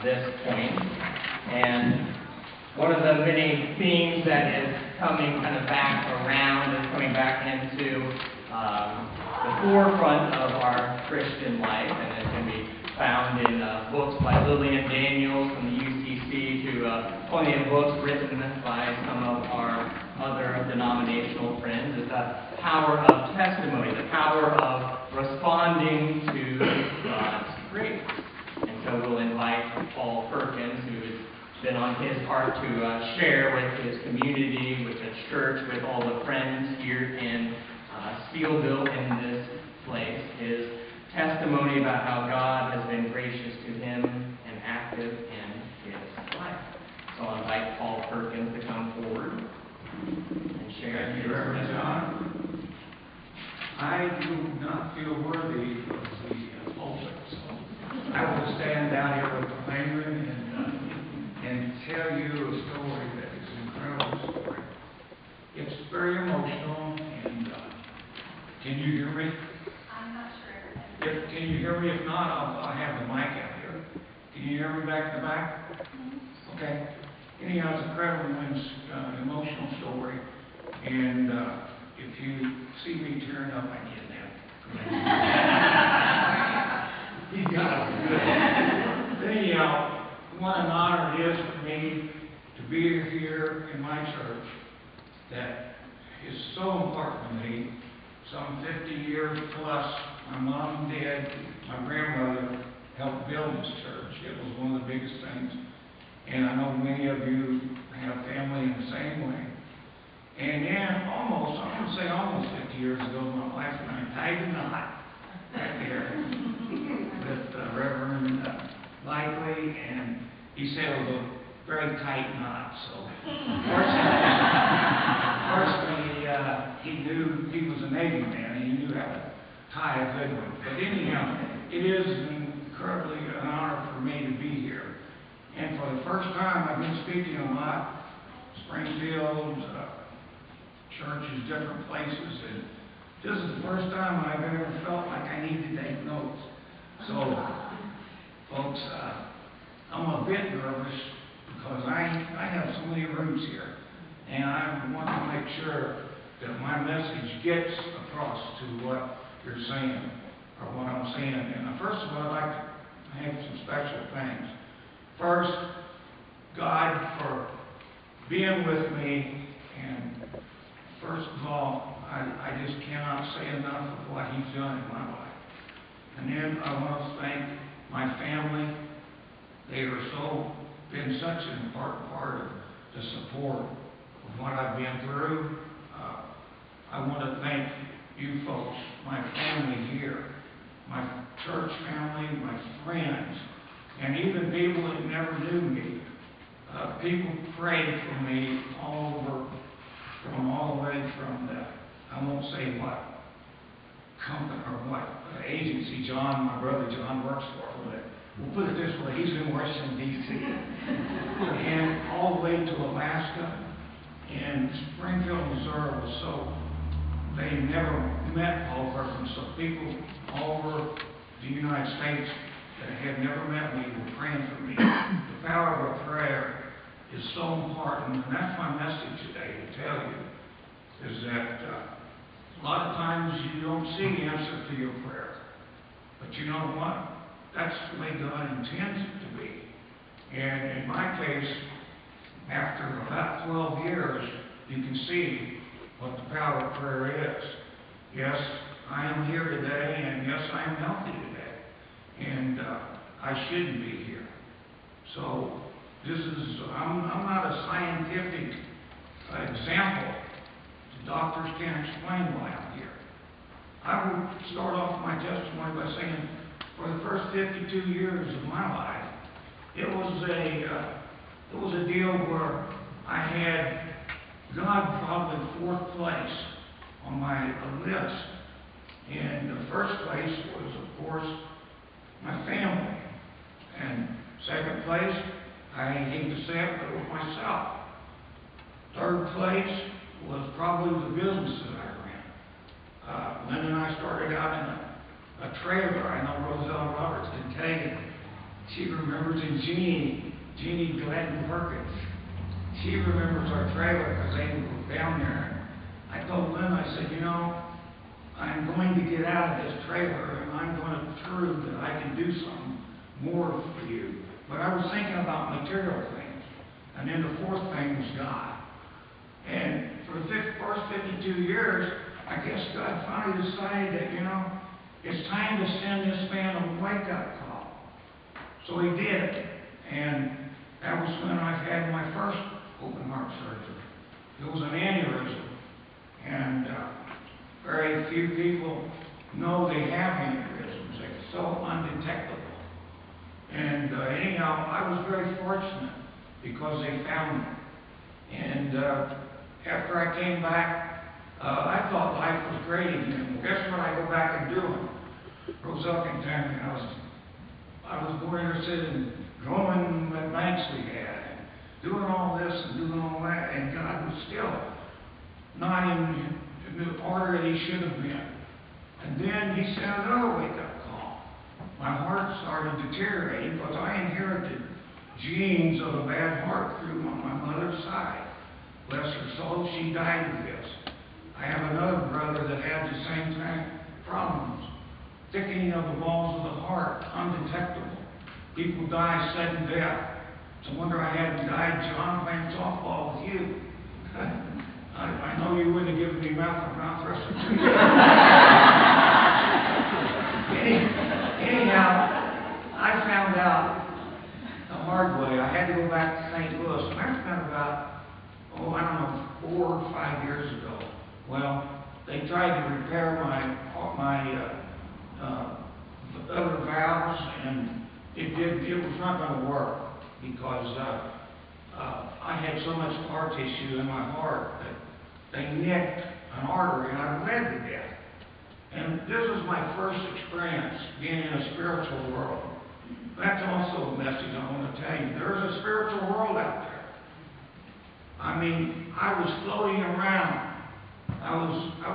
this point. And one of the many themes that is coming kind of back around is coming back into the forefront of our Christian life, and it can be found in books by Lillian Daniels from the UCC to plenty of books written by some of our other denominational friends, is the power of testimony, the power of responding to God's grace. And so we'll invite Paul Perkins, who has been on his heart to share with his community, with the church, with all the friends here in Steelville, in this place, his testimony about how God has been gracious to him and active in his life. So I'll invite Paul Perkins to come forward and share. Thank you, Reverend John. I do not feel worthy of the pulpit, so I will stand down here with the Penguin and tell you a story that is an incredible story. It's very emotional, and can you hear me? I'm not sure. Can you hear me? If not, I'll have the mic out here. Can you hear me back to back? Mm-hmm. Okay. Anyhow, it's an incredible emotional story, and if you see me tearing up, I need that. You got it. Good. Anyhow, what an honor it is for me to be here in my church that is so important to me. Some 50 years plus, my mom, dad, my grandmother helped build this church. It was one of the biggest things. And I know many of you have family in the same way. And then I would say almost 50 years ago, my wife and I tied a knot right there with Reverend Likely, and he said it was a very tight knot. So fortunately, he knew he was a Navy man, and he knew how to tie a good one. But anyhow, it is incredibly an honor for me to be here. And for the first time, I've been speaking a lot, Springfield, churches, different places, and this is the first time I've ever felt like I need to take notes. So, folks, I'm a bit nervous because I have so many roots here, and I want to make sure that my message gets across to what you're saying, or what I'm saying. And first of all, I'd like to have some special thanks. First, God for being with me, and first of all, I just cannot say enough of what He's done in my life. And then I want to thank my family. They are been such an important part of the support of what I've been through. I want to thank you folks, my family here, my church family, my friends, and even people that never knew me. People prayed for me all the way from the, I won't say what company or what agency John, my brother John, works for, but we'll put it this way, he's in Washington, D.C. and all the way to Alaska, and Springfield, Missouri was they never met Paul Perkins, so people all over the United States that had never met me were praying for me. The power of a prayer is so important, and that's my message today to tell you, is that a lot of times you don't see the answer to your prayer. But you know what? That's the way God intends it to be. And in my case, after about 12 years, you can see what the power of prayer is. Yes, I am here today, and yes, I am healthy today. And I shouldn't be here. So I'm not a scientific example. The doctors can't explain why I'm here. I would start off my testimony by saying, for the first 52 years of my life, it was a deal where I had God probably fourth place on my list. And the first place was, of course, my family. And second place, I hate to say it, but it was myself. Third place was probably the business that I ran. Lynn and I started out in a trailer. I know Roselle Roberts can tell you She remembers, and Jeannie Glenn Perkins. She remembers our trailer because they were down there. I told Lynn, I said, you know, I'm going to get out of this trailer and I'm going to prove that I can do something more for you. But I was thinking about material things. And then the fourth thing was God. And for the first 52 years, I guess God finally decided that, you know, it's time to send this man a wake-up call. So he did. And that was when I had my first open heart surgery. It was an aneurysm. And very few people know they have aneurysms. They're so undetectable. And anyhow, I was very fortunate because they found me. And after I came back, I thought life was great again. Well, guess what I go back and doing? Roselle can tell me I was more interested in growing the banks we had, and doing all this and doing all that, and God was still not in the order that he should have been. And then he sent another wake-up call. My heart started deteriorating because I inherited genes of a bad heart through on my mother's side. Bless her soul, she died of this. I have another brother that had the same kind of problems. Thickening of the walls of the heart, undetectable. People die sudden death. It's a wonder I hadn't died, John, playing softball with you. I know you wouldn't have given me mouth restitution. Anyhow, I found out the hard way. I had to go back to St. Louis. And I spent about, I don't know, 4 or 5 years ago. Well, they tried to repair my other valves, and it was not going to work because I had so much scar tissue in my heart that they nicked an artery and I bled to death. And this was my first experience being in a spiritual world. That's also a message I want to tell you. There's a spiritual world out there. I mean, I was floating around. I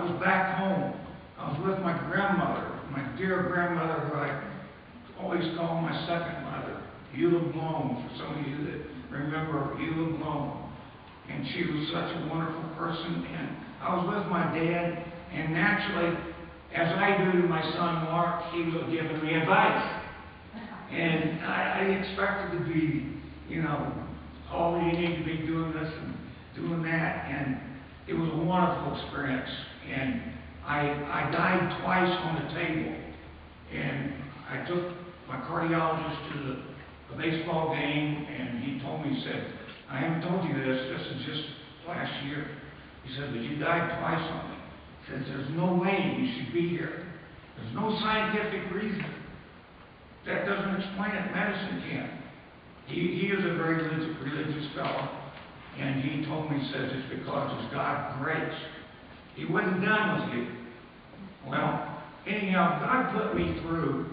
was back home. I was with my grandmother, my dear grandmother, who I always call my second mother, Eula Blom, for some of you that remember Eula Blom. And she was such a wonderful person. And I was with my dad, and naturally, as I do to my son Mark, he was giving me advice. And I expected to be, you know, oh, you need to be doing this and doing that. And it was a wonderful experience. And I died twice on the table. And I took my cardiologist to the baseball game, and he told me, he said, I haven't told you this is just last year. He said, but you died twice on me. He said, there's no way you should be here. There's no scientific reason. That doesn't explain it. Medicine can't. He is a very religious fellow, and he told me, he says, it's because it's God's grace. He wasn't done with you. Well, anyhow, God put me through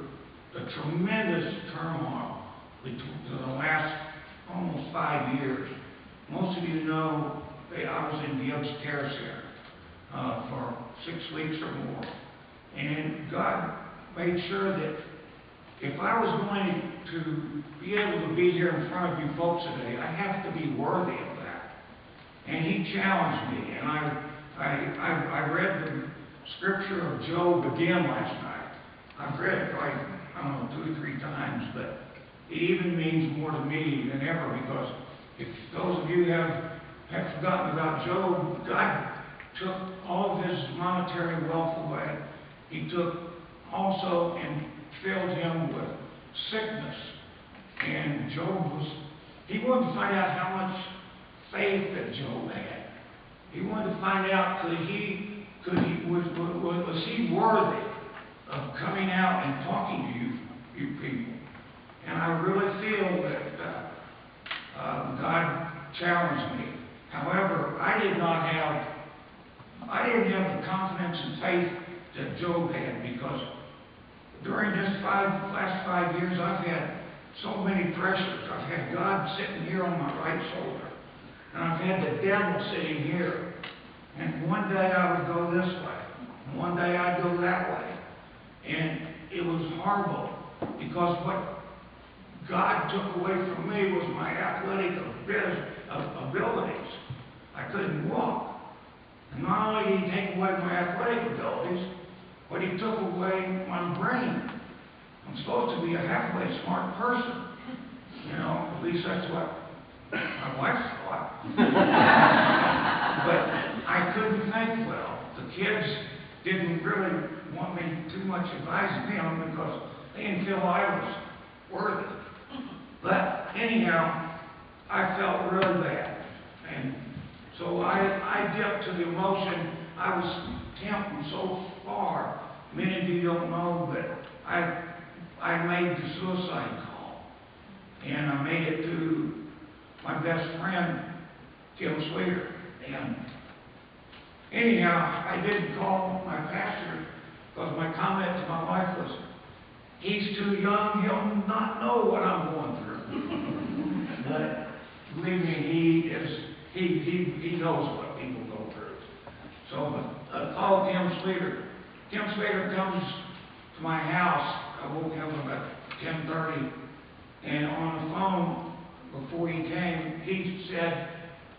the tremendous turmoil between the last almost 5 years. Most of you know that I was in Gibbs Care Center for 6 weeks or more. And God made sure that if I was going to be able to be here in front of you folks today, I have to be worthy of that. And he challenged me, and I read the scripture of Job again last night. I've read it probably, I don't know, 2 or 3 times, but it even means more to me than ever, because if those of you have forgotten about Job, God took all of his monetary wealth away. He took also and filled him with sickness. And he wanted to find out how much faith that Job had. He wanted to find out was he worthy of coming out and talking to you people. And I really feel that God challenged me. However, I didn't have the confidence and faith that Job had, because during this last 5 years, I've had so many pressures. I've had God sitting here on my right shoulder, and I've had the devil sitting here. And one day I would go this way, and one day I'd go that way. And it was horrible, because what God took away from me was my athletic abilities. I couldn't walk. And not only did he take away my athletic abilities, but he took away my brain. I'm supposed to be a halfway smart person. You know, at least that's what my wife thought. But I couldn't think well. The kids didn't really want me too much advising them because they didn't feel I was worthy. But anyhow, I felt really bad. And so I dipped to the emotion. I was tempted so far. Many of you don't know, but I made the suicide call. And I made it to my best friend, Tim Sweeter. And anyhow, I didn't call my pastor because my comment to my wife was, he's too young, he'll not know what I'm going through. But believe me, he knows what people go through. So I called Tim Sweeter. Tim Sweeter comes to my house. I woke him about 10:30, and on the phone, before he came, he said,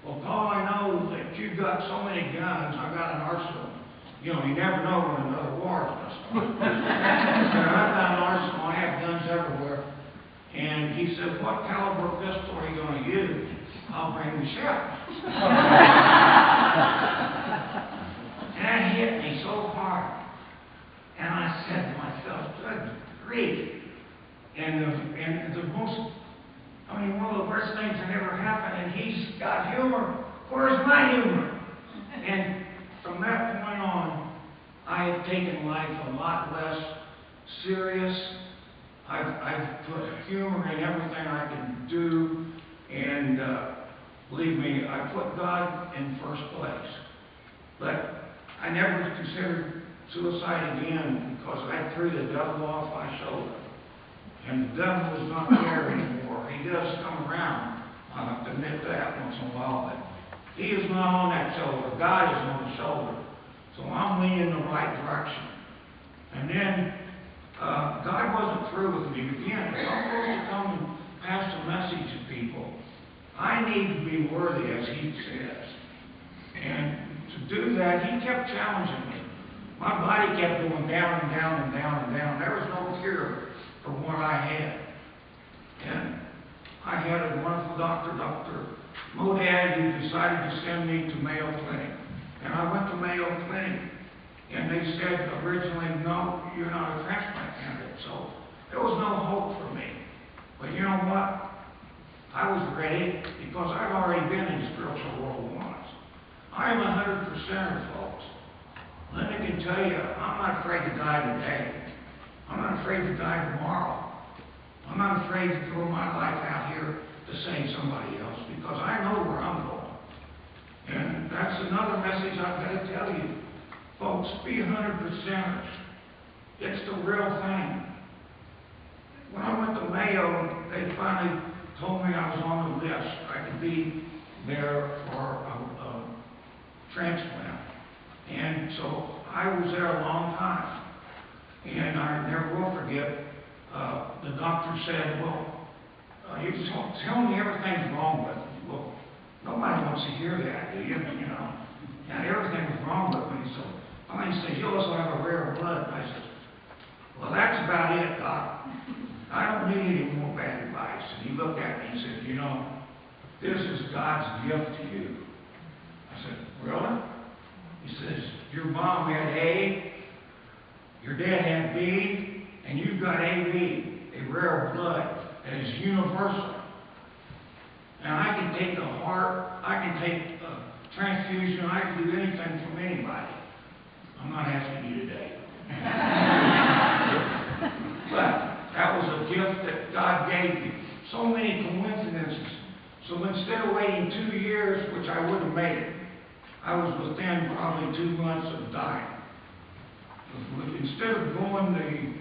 well, Paul, I know that you've got so many guns. I've got an arsenal. You know, you never know when another war is going to start. He said, I've got an arsenal. I have guns everywhere. And he said, what caliber pistol are you going to use? I'll bring the shells. And that hit me so hard. And I said to myself, good grief. And the most, one of the worst things that ever happened, and he's got humor. Where's my humor? And from that point on, I have taken life a lot less serious. I've put humor in everything I can do, and believe me, I put God in first place. But I never considered suicide again because I threw the devil off my shoulder. And the devil is not there anymore. He does come around. I have to admit that once in a while, but he is not on that shoulder. God is on the shoulder. So I'm leaning in the right direction. And then God wasn't through with me. Again, if I'm supposed to come and pass a message to people, I need to be worthy, as he says. And to do that, he kept challenging me. My body kept going down and down and down and down. There was no cure for what I had. And I had a wonderful doctor, Dr. Modad, who decided to send me to Mayo Clinic. And I went to Mayo Clinic, and they said originally, no, you're not a transplant candidate. So there was no hope for me. But you know what? I was ready because I've already been in the spiritual world once. I am 100%er, folks. Let me can tell you, I'm not afraid to die today. I'm not afraid to die tomorrow. I'm not afraid to throw my life out here to save somebody else because I know where I'm going. And that's another message I've got to tell you. Folks, be 100%ers. It's the real thing. When I went to Mayo, they finally told me I was on the list. I could be there for a transplant. And so I was there a long time. And I never will forget, the doctor said, well, you tell me everything's wrong with me. Well, nobody wants to hear that, do you? You know, and everything was wrong with me. So finally he said, you also have a rare blood. And I said, well, that's about it, Doc. I don't need any more bad advice. And he looked at me and said, you know, this is God's gift to you. I said, really? He says, your mom had A, your dad had B, and you've got AB, a rare blood that is universal. And I can take a heart, I can take a transfusion, I can do anything from anybody. I'm not asking you today. But that was a gift that God gave me. So many coincidences. So instead of waiting 2 years, which I would have made it, I was within probably 2 months of dying. Instead of going the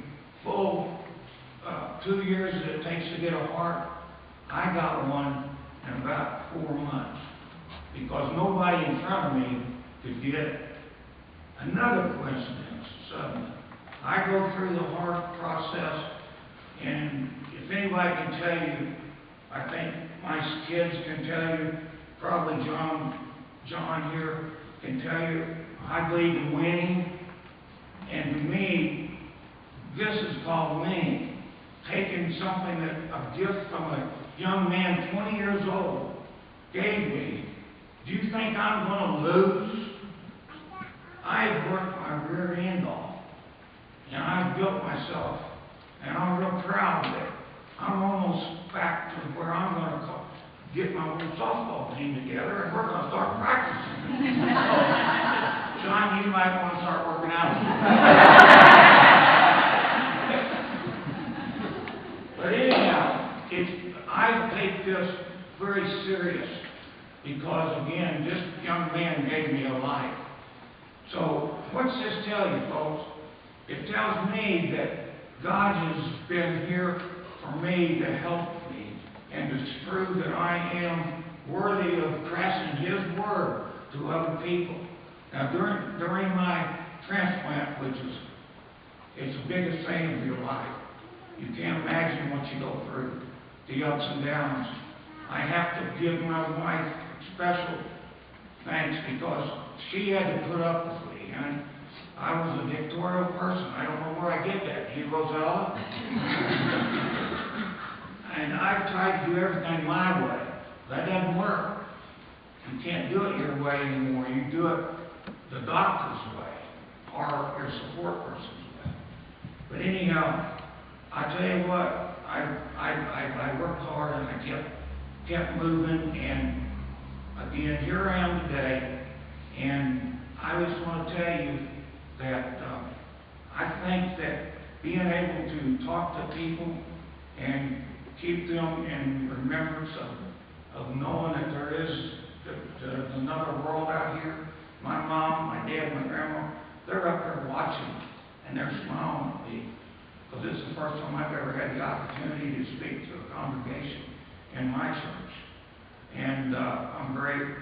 full 2 years that it takes to get a heart, I got one in about 4 months because nobody in front of me could get it. Another coincidence, suddenly. I go through the heart process, And if anybody can tell you, I think my kids can tell you, probably John here can tell you, I believe in winning. And to me, this is called winning. Taking something that a gift from a young man 20 years old gave me. Do you think I'm going to lose? I've worked my rear end off, and I've built myself, and I'm real proud of it. I'm almost back to where I'm going to get my little softball team together, and we're going to start practicing. John, you might want to start working out. But anyhow, I take this very serious because, again, this young man gave me a life. So what's this tell you, folks? It tells me that God has been here for me to help me and to prove that I am worthy of passing His word to other people. Now, during my transplant, which is it's the biggest thing of your life, you can't imagine what you go through, the ups and downs. I have to give my wife special thanks because she had to put up with me, and I was a dictatorial person. I don't know where I get that. You, Rosella? And I've tried to do everything my way. That doesn't work. You can't do it your way anymore. You do it the doctor's way or your support person's way. But anyhow, I tell you what, I worked hard and I kept moving, and again, here I am today, and I just want to tell you that I think that being able to talk to people and keep them in remembrance of knowing that there's another world out here. My mom, my dad, my grandma, they're up there watching, and they're smiling at me. Because this is the first time I've ever had the opportunity to speak to a congregation in my church. And I'm very,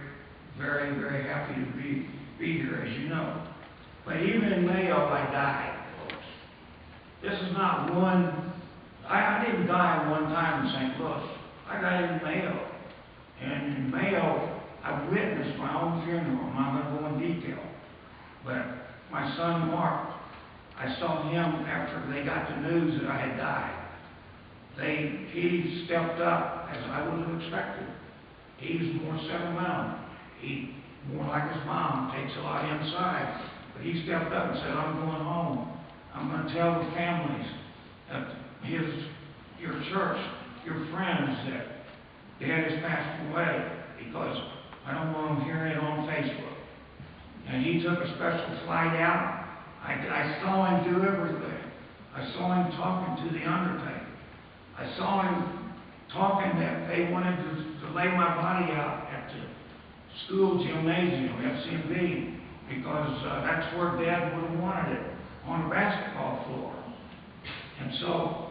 very, very happy to be here, as you know. But even in Mayo, I died, folks. This is not one. I didn't die one time in St. Louis. I died in Mayo. And in Mayo, I witnessed my own funeral. I'm not going to go in detail. But my son, Mark, I saw him after they got the news that I had died. He stepped up as I would have expected. He was more sentimental. He, more like his mom, takes a lot inside. But he stepped up and said, I'm going home. I'm going to tell the families that your church, your friends, that Dad has passed away, because I don't want them hearing it on Facebook. And he took a special flight out. I saw him do everything. I saw him talking to the undertaker. I saw him talking that they wanted to lay my body out at the school gymnasium, FCMB, because that's where Dad would have wanted it, on a basketball floor. And so,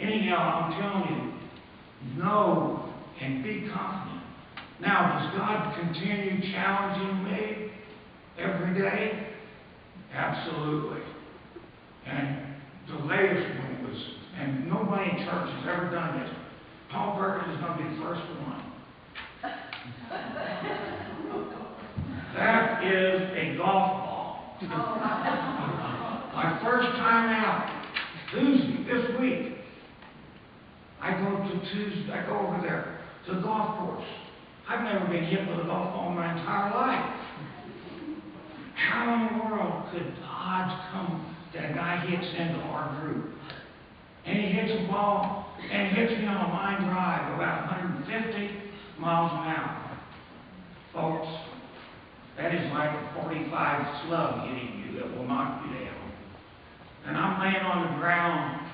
anyhow, I'm telling you, know and be confident. Now, does God continue challenging me every day? Absolutely. And the latest one was, and nobody in church has ever done this. Paul Perkins is going to be the first one. That is a golf ball. My first time out, Tuesday, this week, I go over there to the golf course. I've never been hit with a golf ball in my entire life. How in the world could the odds come that a guy hits into our group? And he hits a ball, and he hits me on a line drive about 150 miles an hour. Folks, that is like a 45 slug hitting you that will knock you down. And I'm laying on the ground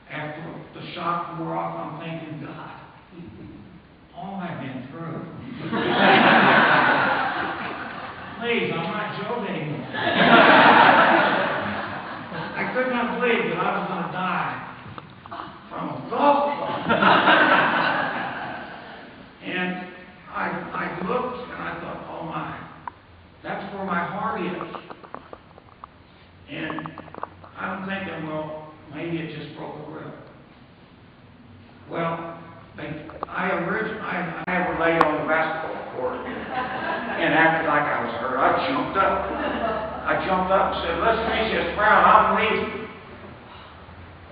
after the shock wore off. I'm thinking, God, all I've been through. Please, I'm not joking anymore. I could not believe that I was going to die from a golf ball. And I looked and I thought, oh my, that's where my heart is. I ever laid on the basketball court and acted like I was hurt. I jumped up and said, let's finish this round, I'm leaving.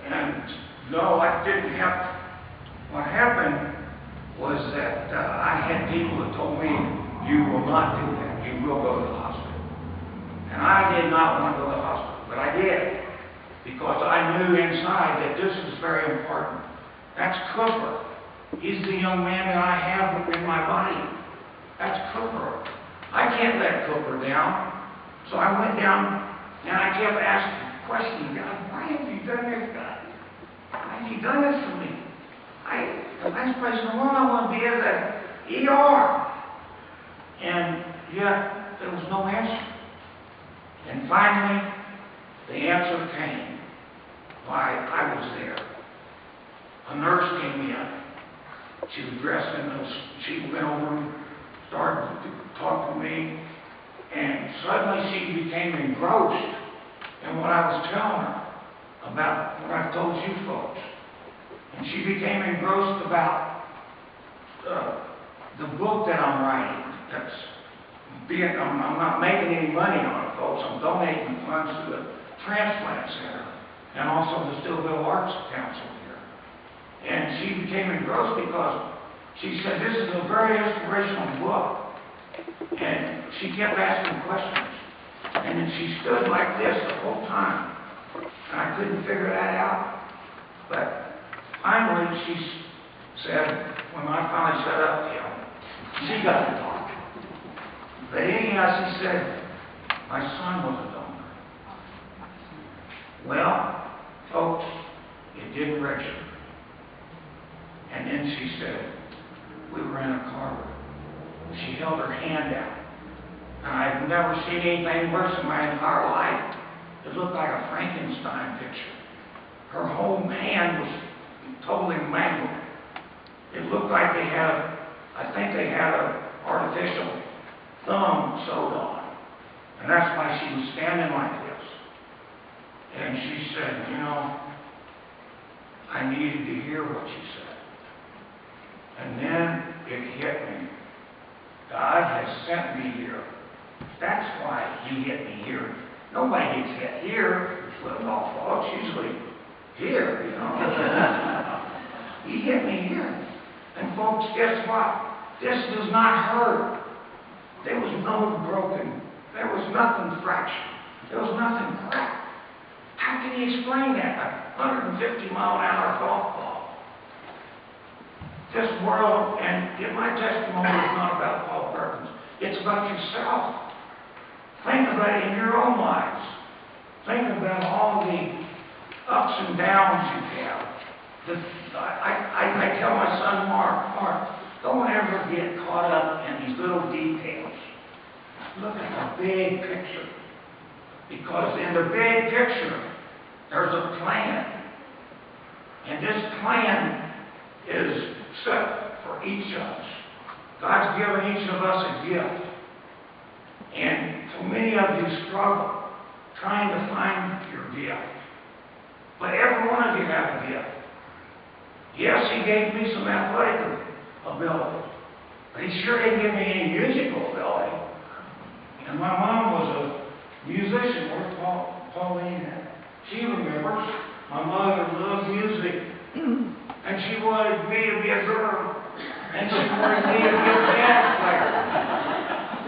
And no, that didn't happen. What happened was that I had people that told me, you will not do that, you will go to the hospital. And I did not want to go to the hospital, but I did, because I knew inside that this was very important. That's Cooper. He's the young man that I have in my body. That's Cooper. I can't let Cooper down. So I went down and I kept asking, questioning God, why have you done this, God? Why have you done this to me? The last place in the world I want to be is at ER. And yet there was no answer. And finally, the answer came. Why, I was there. A nurse came in. She was dressed in those, she went over and started to talk to me, and suddenly she became engrossed in what I was telling her about what I've told you folks. And she became engrossed about the book that I'm writing. I'm not making any money on it, folks. I'm donating funds to the transplant center and also the Steelville Arts Council here. And she became engrossed because she said, this is a very inspirational book. And she kept asking questions. And then she stood like this the whole time. And I couldn't figure that out. But finally she said, when I finally shut up, she got to talk. But anyhow, she said, my son was a donor. Well, folks, it didn't register. And then she said, we were in a car. She held her hand out. And I've never seen anything worse in my entire life. It looked like a Frankenstein picture. Her whole hand was totally mangled. It looked like I think they had an artificial thumb sewed on. And that's why she was standing like this. And she said, I needed to hear what she said. And then it hit me. God has sent me here. That's why He hit me here. Nobody gets hit here with golf balls. Usually here, He hit me here. And folks, guess what? This does not hurt. There was no broken. There was nothing fractured. There was nothing cracked. How can you explain that? A 150-mile-an-hour golf ball. This world, and my testimony is not about Paul Perkins. It's about yourself. Think about it in your own lives. Think about all the ups and downs you have. I tell my son Mark, don't ever get caught up in these little details. Look at the big picture. Because in the big picture, there's a plan. And this plan is set for each of us. God's given each of us a gift. And so many of you struggle trying to find your gift. But every one of you have a gift. Yes, He gave me some athletic ability, but He sure didn't give me any musical ability. And my mom was a musician. Where's Pauline at? She remembers. My mother loved music. And she wanted me to be a girl. And she wanted me to be a piano player.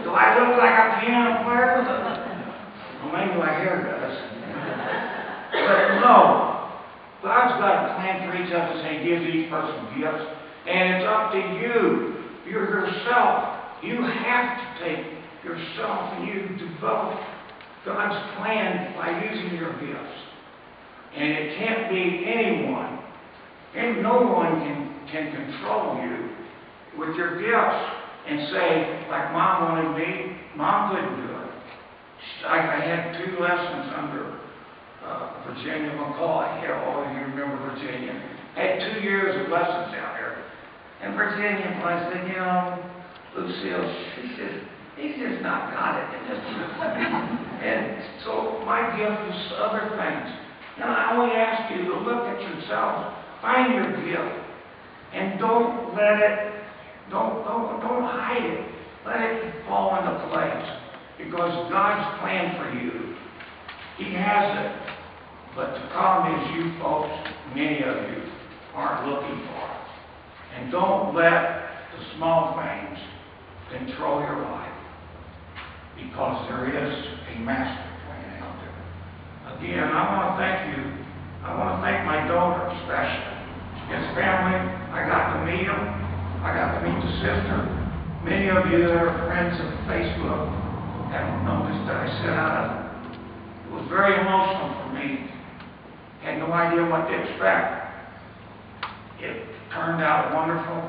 Do I look like a piano player? Well, maybe my hair does. But no. God's got a plan for each of us, and He gives each person gifts. And it's up to you. You're yourself. You have to take yourself and you develop God's plan by using your gifts. And it can't be anyone. And no one can control you with your gifts and say, like Mom wanted me, Mom couldn't do it. I had 2 lessons under Virginia McCall. All of you remember Virginia. I had 2 years of lessons out there. And Virginia, I said, Lucille, he's just not got it. And so my gift is other things. And I only ask you to look at yourselves, find your gift, And don't let it, don't hide it. Let it fall into place. Because God's plan for you, He has it. But the problem is you folks, many of you, aren't looking for it. And don't let the small things control your life. Because there is a master plan out there. Again, I want to thank you. I want to thank my donor especially. His family, I got to meet him. I got to meet the sister. Many of you that are friends of Facebook haven't noticed that I sat out of it. It was very emotional for me. Had no idea what to expect. It turned out wonderful.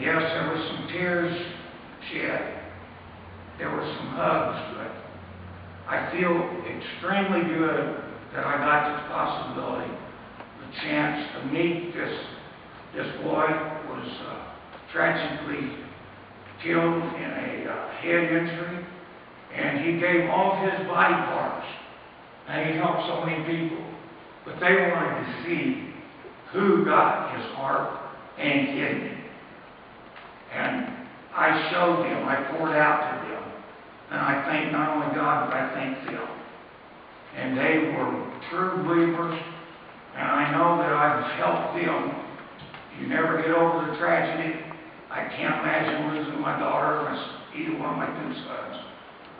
Yes, there were some tears shed. There were some hugs, but I feel extremely good that I got this possibility, the chance to meet this boy who was tragically killed in a head injury, and he gave all of his body parts, and he helped so many people, but they wanted to see who got his heart and kidney. And I showed them, I poured out to them. And I thank not only God, but I thank them. And they were true believers. And I know that I've helped them. You never get over the tragedy. I can't imagine losing my daughter or either one of my two sons.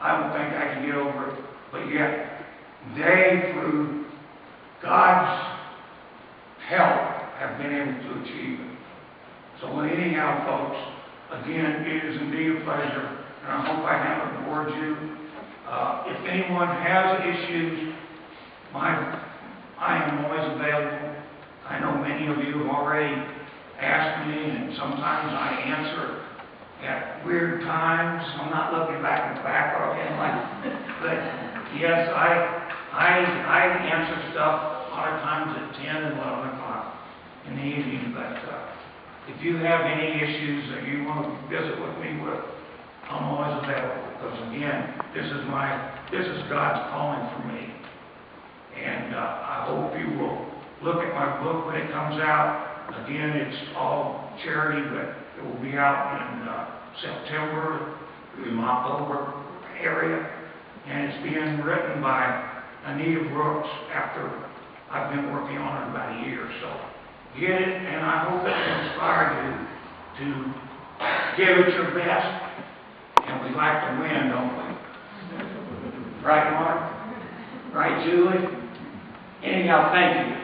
I don't think I can get over it. But yet, they, through God's help, have been able to achieve it. So anyhow, folks, again, it is indeed a pleasure, and I hope I haven't bored you. If anyone has issues, I am always available. I know many of you have already asked me, and sometimes I answer at weird times. I'm not looking back in the back or anything like that. But yes, I answer stuff a lot of times at 10 and 11 o'clock in the evening. But if you have any issues that you want to visit with me with, I'm always available. Because again, this is God's calling for me. And I hope you will look at my book when it comes out. Again, it's all charity, but it will be out in September, in the October area. And it's being written by Anita Brooks after I've been working on it about a year. So get it, and I hope it will inspire you to give it your best. And we like to win, don't we? Right, Mark? Right, Julie? Anyhow, thank you.